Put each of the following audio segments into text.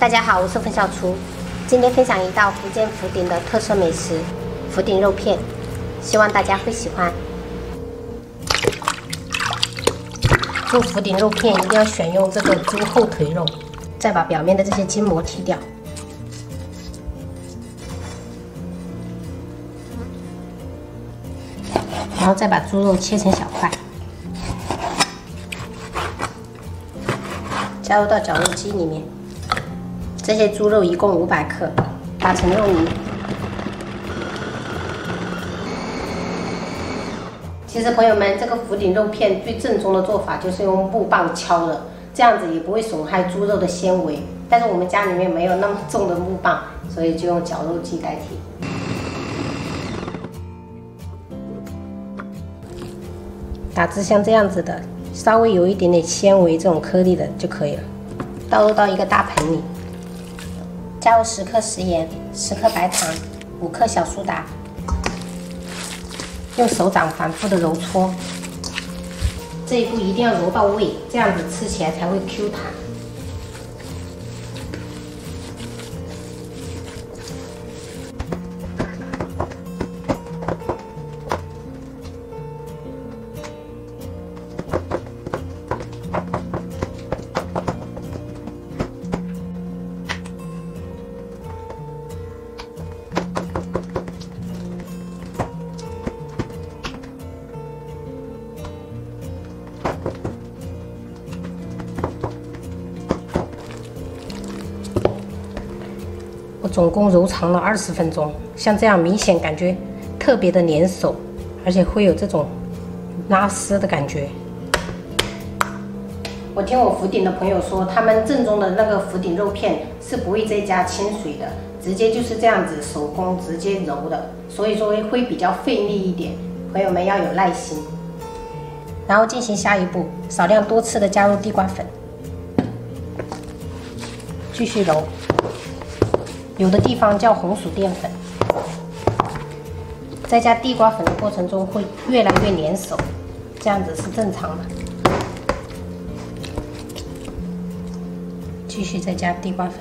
大家好，我是冯小厨，今天分享一道福建福鼎的特色美食——福鼎肉片，希望大家会喜欢。做福鼎肉片一定要选用这个猪后腿肉，再把表面的这些筋膜剔掉。 然后再把猪肉切成小块，加入到绞肉机里面。这些猪肉一共500克，打成肉泥。其实朋友们，这个福鼎肉片最正宗的做法就是用木棒敲的，这样子也不会损害猪肉的纤维。但是我们家里面没有那么重的木棒，所以就用绞肉机代替。 打至像这样子的，稍微有一点点纤维这种颗粒的就可以了。倒入到一个大盆里，加入10克食盐、10克白糖、5克小苏打，用手掌反复的揉搓。这一步一定要揉到位，这样子吃起来才会 Q 弹。 我总共揉长了20分钟，像这样明显感觉特别的粘手，而且会有这种拉丝的感觉。我听我福鼎的朋友说，他们正宗的那个福鼎肉片是不会再加清水的，直接就是这样子手工直接揉的，所以说会比较费力一点，朋友们要有耐心。然后进行下一步，少量多次的加入地瓜粉，继续揉。 有的地方叫红薯淀粉，在加地瓜粉的过程中会越来越粘手，这样子是正常的。继续再加地瓜粉，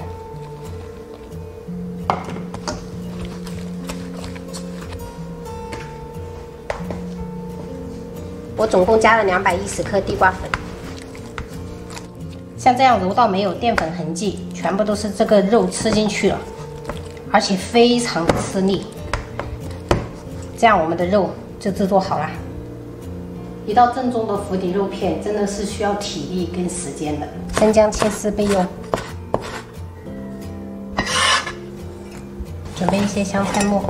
我总共加了210克地瓜粉。 像这样揉到没有淀粉痕迹，全部都是这个肉吃进去了，而且非常的吃力。这样我们的肉就制作好了。一道正宗的福鼎肉片真的是需要体力跟时间的。生姜切丝备用，准备一些香菜末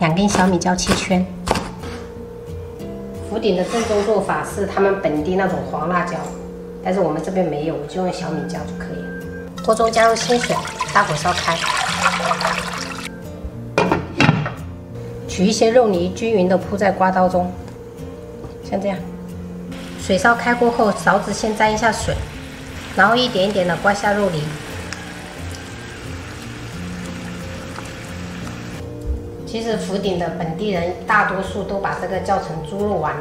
，2根小米椒切圈。 福鼎的正宗做法是他们本地那种黄辣椒，但是我们这边没有，我就用小米椒就可以了。锅中加入清水，大火烧开，取一些肉泥，均匀的铺在刮刀中，像这样。水烧开过后，勺子先沾一下水，然后一点一点的刮下肉泥。 其实福鼎的本地人大多数都把这个叫成猪肉丸，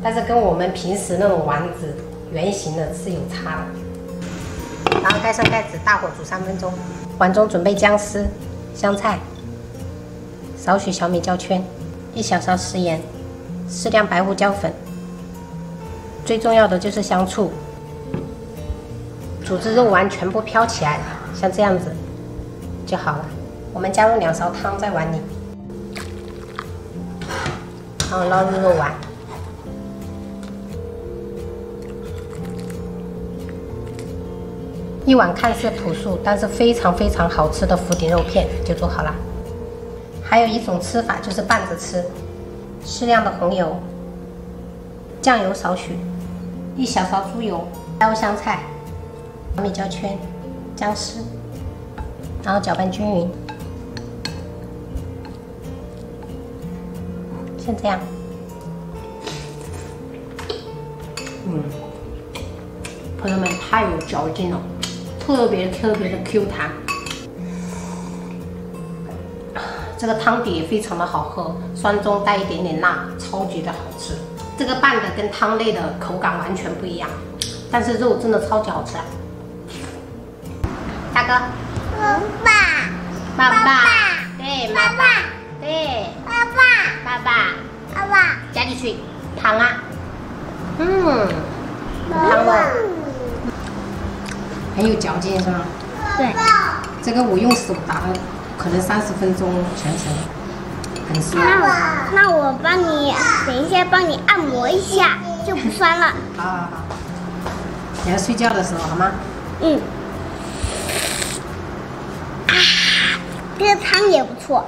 但是跟我们平时那种丸子圆形的是有差的。然后盖上盖子，大火煮3分钟。碗中准备姜丝、香菜，少许小米椒圈，1小勺食盐，适量白胡椒粉。最重要的就是香醋。煮至肉丸全部飘起来，像这样子就好了。我们加入2勺汤在碗里。 然后捞入肉丸，一碗看似朴素，但是非常非常好吃的福鼎肉片就做好了。还有一种吃法就是拌着吃，适量的红油，酱油少许，1小勺猪油，加入香菜、小米椒圈、姜丝，然后搅拌均匀。 像这样，朋友们太有嚼劲了，特别的 Q 弹。这个汤底也非常的好喝，酸中带一点点辣，超级的好吃。这个拌的跟汤类的口感完全不一样，但是肉真的超级好吃。大哥，爸爸，对，爸爸，对，爸爸，加进去糖啊，糖哦，很有嚼劲是吗？对，这个我用手打了，可能30分钟全程，很酸。那我帮你，等一下帮你按摩一下，就不酸了。好，你要睡觉的时候好吗？这个汤也不错。